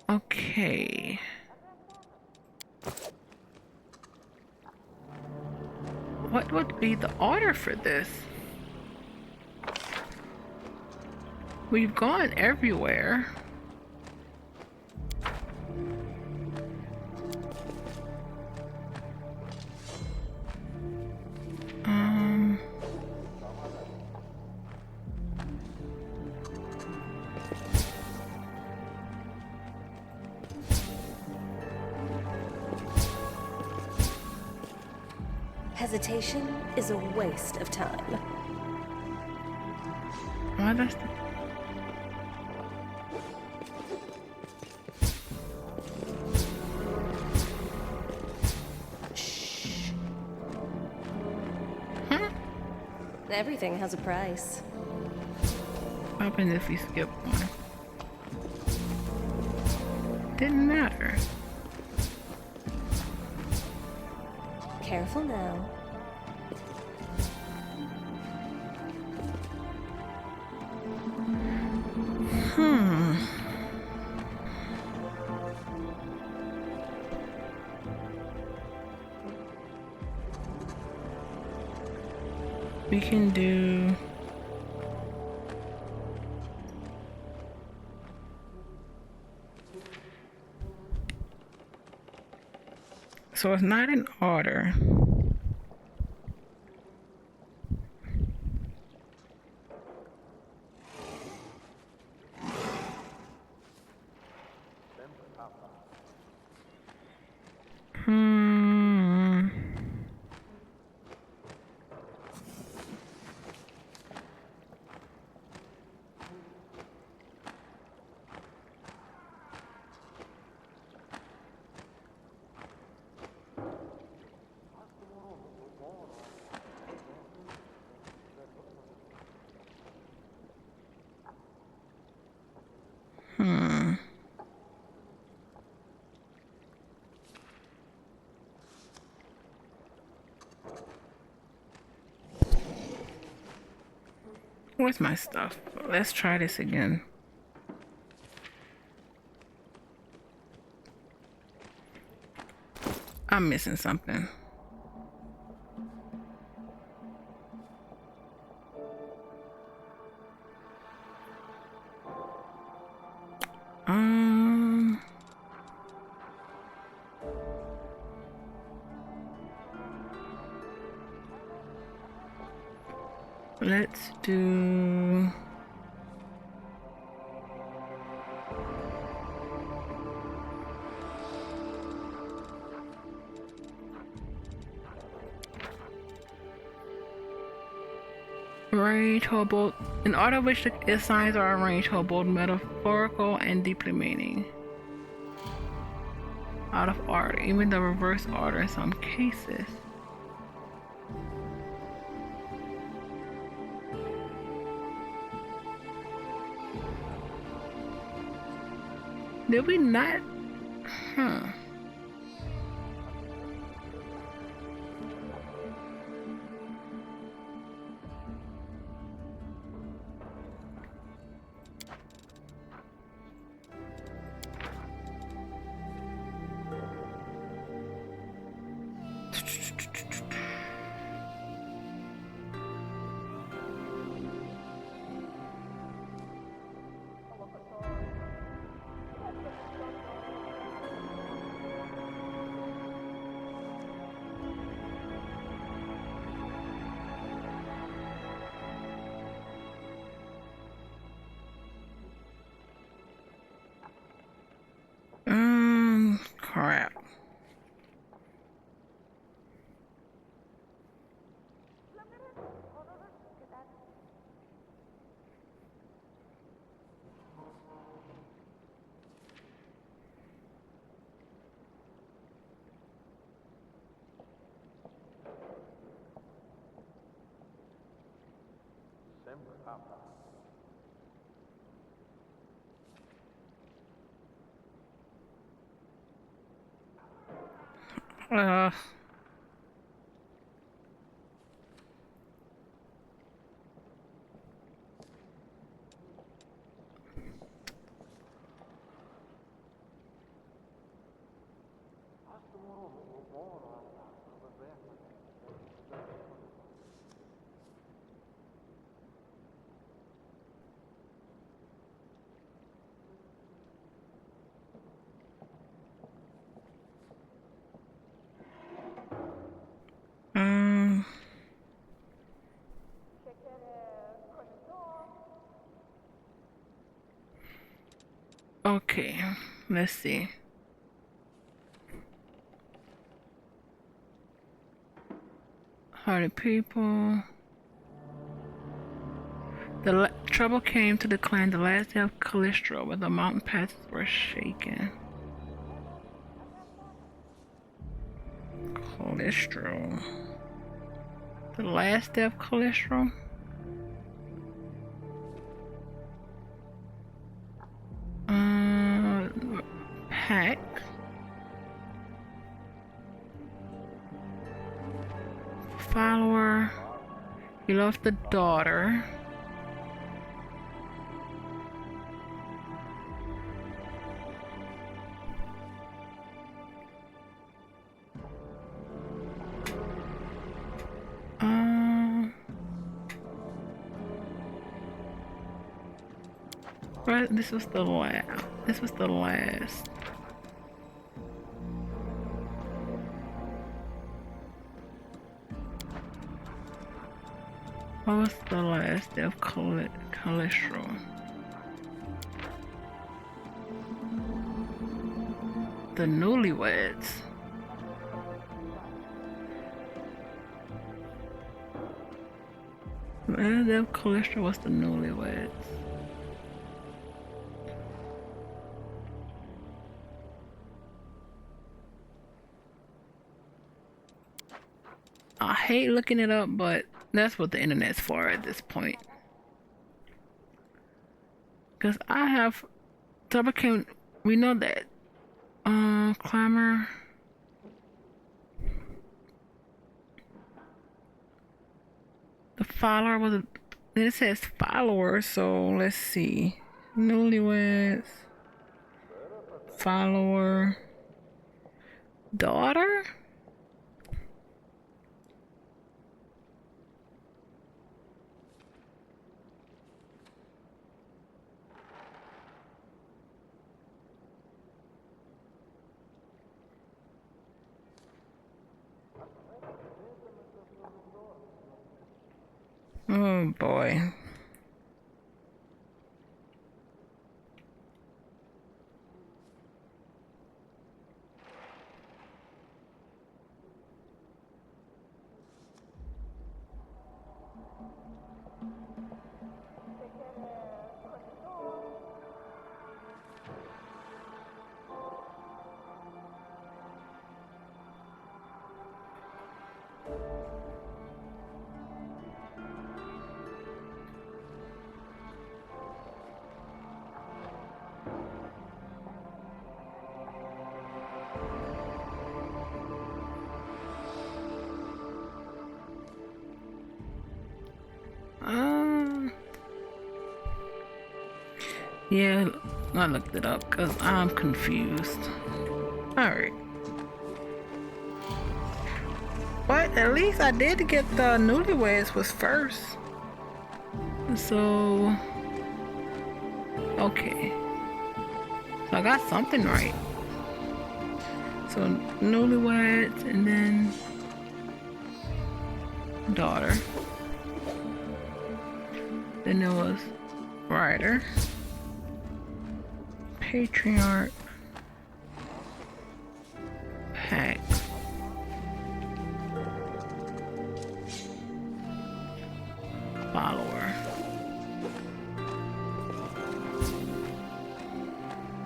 Okay. What would be the order for this? We've gone everywhere. Hesitation is a waste of time. Why does Shh. Everything has a price. what happens if we skip one? Didn't matter. Careful now. We can do... So it's not in order. Where's my stuff? Let's try this again. I'm missing something. Let's do... Arranged hold both, in order which the signs are arranged hold both metaphorical and deeply meaning. Out of order, even the reverse order in some cases. Did we not? Huh. Crap. Uh. Okay, let's see. Hardy people. The trouble came to the clan the last day of Calistro, where the mountain passes were shaken. Calistro. The last day of Calistro? Pack. Follower. He lost the daughter. Right, this was the last. This was the last. What was the last day of Calistro? The newlyweds. The last day of Calistro was the newlyweds. I hate looking it up, but that's what the internet's for at this point. Because I have double count. We know that. Clamor. The follower was. It says follower, so let's see. Newlyweds. Follower. Daughter? Oh boy. Yeah, I looked it up because I'm confused. Alright. But at least I did get the newlyweds was first. So, okay. So I got something right. So newlyweds and then daughter. Then there was rider, patriarch, pack, follower.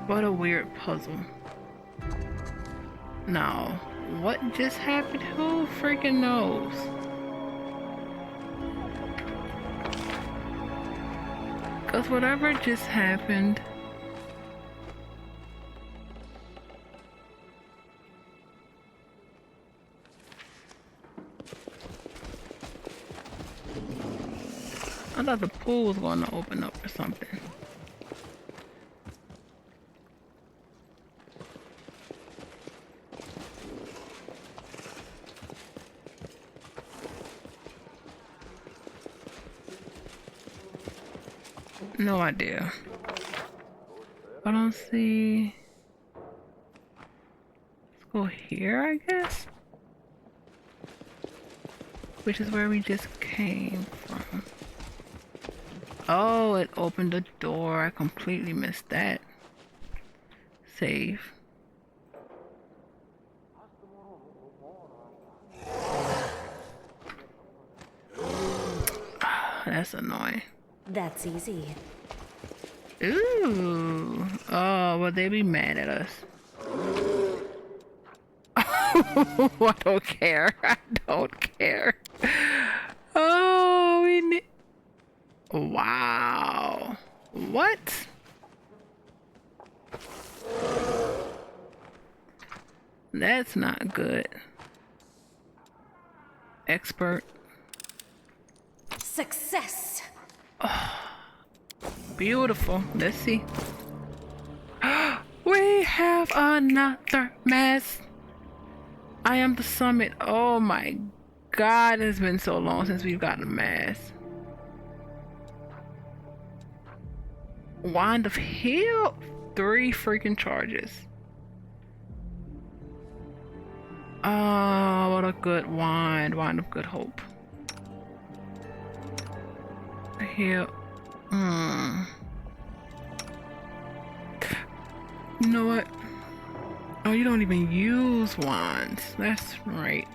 What a weird puzzle. Now, what just happened? Who freaking knows? Because whatever just happened, I thought the pool was going to open up or something. No idea. I don't see. Let's go here, I guess. Which is where we just came from. Oh, it opened the door. I completely missed that. Save. That's annoying. That's easy. Ooh. Oh, well, they be mad at us. I don't care. I don't care. Oh, we need... Wow. What? That's not good. Expert. Success! Beautiful. Let's see. We have another mess. I am the summit. Oh my god, it's been so long since we've gotten a mask. Wand of Heal. 3 freaking charges. Oh, what a good wand. Wand of Good Hope. Heal. You know what? Oh, you don't even use wands. That's right.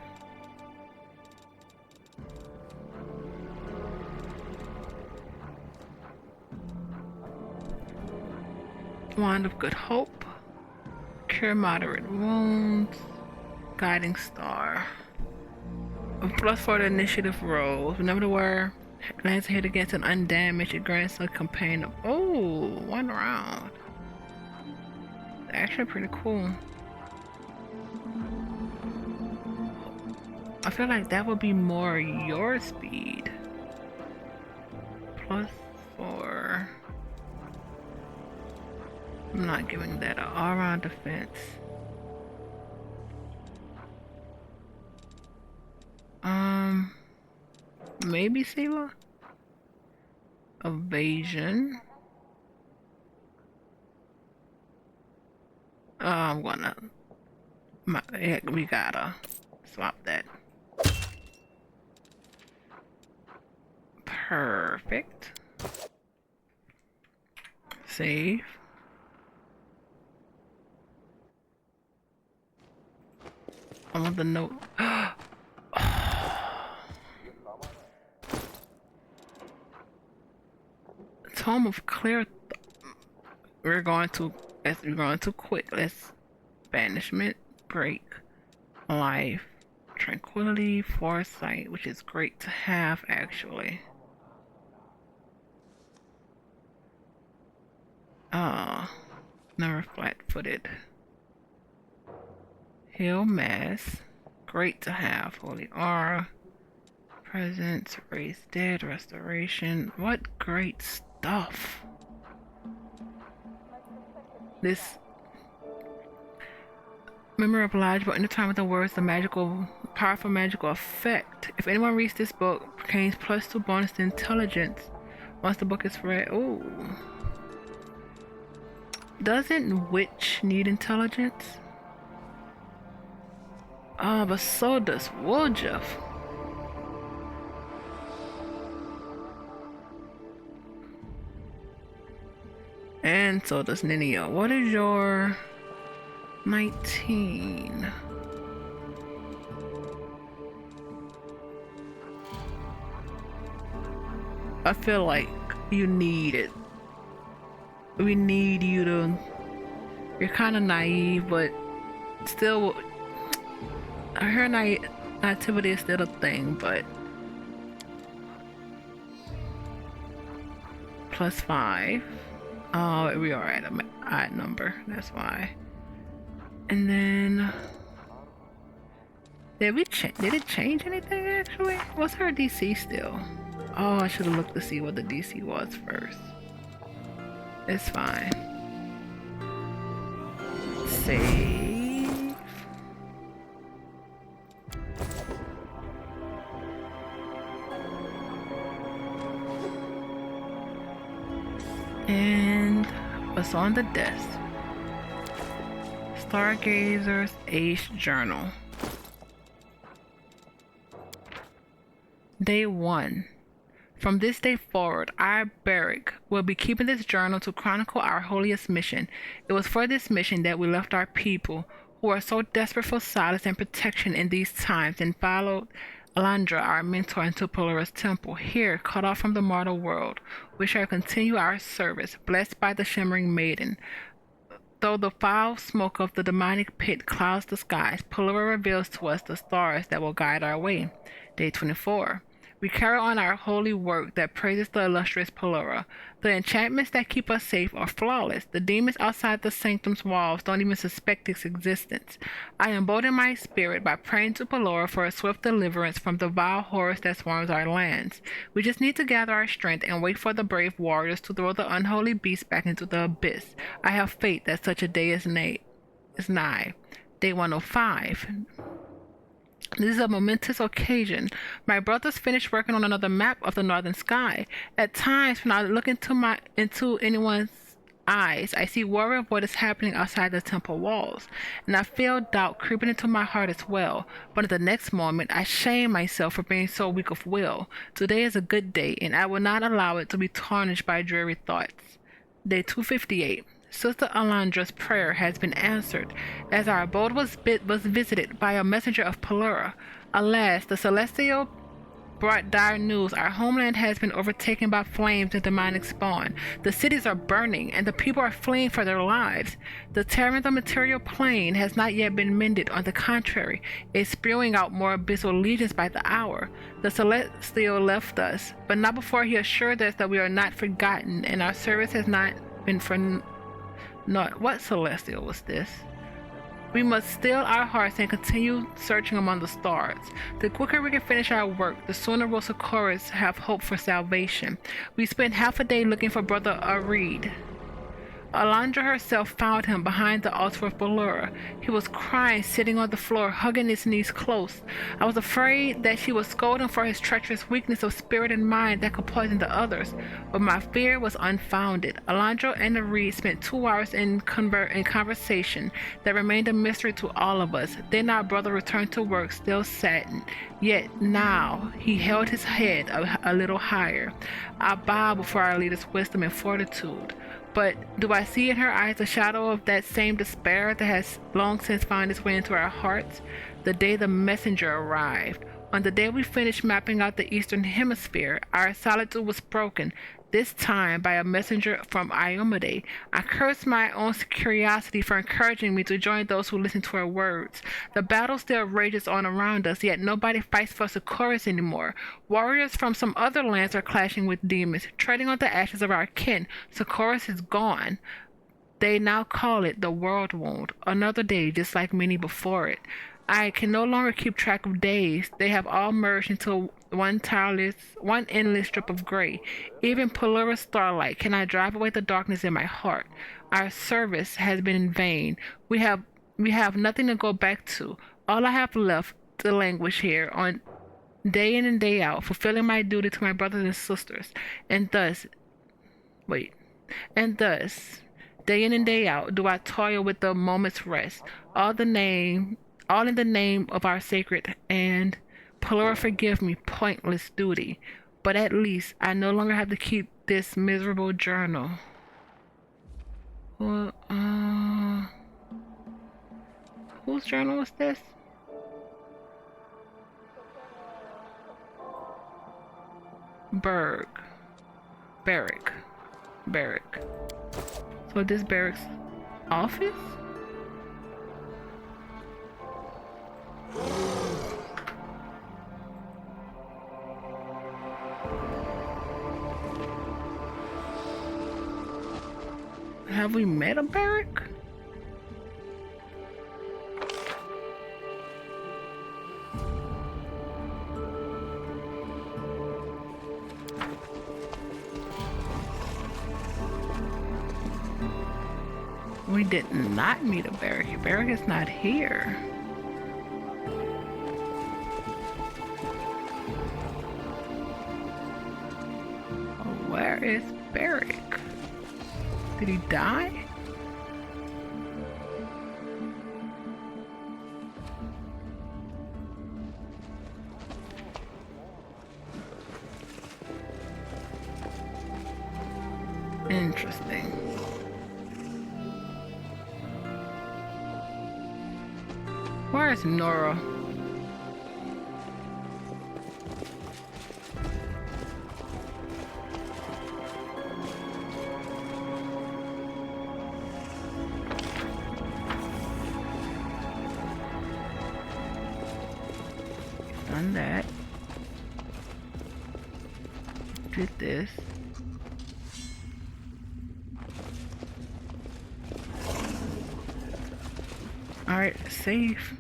Wand of Good Hope. Cure moderate wounds. Guiding Star. A plus for the initiative rolls. Remember to wear lands hit against an undamaged. It grants a companion. Oh, 1 round. Actually pretty cool. I feel like that would be more your speed. Plus 4. I'm not giving that an all-round defense. Maybe Siva? Evasion. I'm gonna... we gotta swap that. Perfect. Save. I want the note. Tome of Clear. We're going too quick. Let's banishment, break, life, tranquility, foresight, which is great to have actually. Never flat-footed. Heal mass, great to have. Holy aura, Presence, raise dead, restoration. What great stuff. This memory obliged will intertwine with the words the powerful magical effect. If anyone reads this book, gains +2 bonus to intelligence once the book is read. Ooh. Doesn't witch need intelligence? Ah, but so does Woljef. And so does Ninio. What is your 19? I feel like you need it. We need you to. You're kind of naive, but still. Her naivety is still a thing, but. +5. Oh, we are at an odd number. That's why. And then. Did it change anything actually? What's her DC still? Oh, I should have looked to see what the DC was first. It's fine. Save. And what's on the desk? Stargazer's Ace Journal. Day 1. From this day forward, our barrack will be keeping this journal to chronicle our holiest mission. It was for this mission that we left our people, who are so desperate for solace and protection in these times, and followed Alandra, our mentor, into Pelura's temple. Here, cut off from the mortal world, we shall continue our service, blessed by the shimmering maiden. Though the foul smoke of the demonic pit clouds the skies, Pelura reveals to us the stars that will guide our way. Day 24. We carry on our holy work that praises the illustrious Pelura. The enchantments that keep us safe are flawless. The demons outside the sanctum's walls don't even suspect its existence. I embolden my spirit by praying to Pelura for a swift deliverance from the vile horrors that swarms our lands. We just need to gather our strength and wait for the brave warriors to throw the unholy beast back into the abyss. I have faith that such a day is nigh. Day 105. This is a momentous occasion. My brothers finished working on another map of the northern sky. At times, when I look into anyone's eyes, I see worry of what is happening outside the temple walls, and I feel doubt creeping into my heart as well. But at the next moment, I shame myself for being so weak of will. Today is a good day, and I will not allow it to be tarnished by dreary thoughts. Day 258. Sister Alandra's prayer has been answered, as our abode was visited by a messenger of Pelura. Alas, the Celestial brought dire news. Our homeland has been overtaken by flames and demonic spawn. The cities are burning, and the people are fleeing for their lives. The terror of the material plane has not yet been mended. On the contrary, it's spewing out more abyssal legions by the hour. The Celestial left us, but not before he assured us that we are not forgotten, and our service has not been for naught. What Celestial was this? We must still our hearts and continue searching among the stars. The quicker we can finish our work, the sooner will Socorus have hope for salvation. We spent half a day looking for Brother Arid. Alandra herself found him behind the altar of Pelura. He was crying, sitting on the floor, hugging his knees close. I was afraid that she would scold him for his treacherous weakness of spirit and mind that could poison the others, but my fear was unfounded. Alandra and Arid spent 2 hours in conversation that remained a mystery to all of us. Then our brother returned to work, still saddened. Yet now he held his head a little higher. I bow before our leader's wisdom and fortitude. But do I see in her eyes a shadow of that same despair that has long since found its way into our hearts? The day the messenger arrived. On the day we finished mapping out the Eastern Hemisphere, our solitude was broken, this time by a messenger from Iomade. I cursed my own curiosity for encouraging me to join those who listen to her words. The battle still rages on around us, yet nobody fights for Socorus anymore. Warriors from some other lands are clashing with demons, treading on the ashes of our kin. Socorus is gone. They now call it the World Wound. Another day, just like many before it. I can no longer keep track of days. They have all merged into one endless strip of gray. Even Polaris starlight cannot drive away the darkness in my heart. Our service has been in vain. We have nothing to go back to. All I have left to languish here on day in and day out, fulfilling my duty to my brothers and sisters, and thus, day in and day out, do I toil with the moment's rest. All in the name of our sacred and, Pelora, forgive me, pointless duty. But at least I no longer have to keep this miserable journal. Well, whose journal is this? Barrack. So this Barrack's office? Have we met a Barrack? We did not meet a Barrack. Barrack is not here. Where is Barrack? Did he die? Interesting. Where is Nora? Done that. Did this. Alright, save.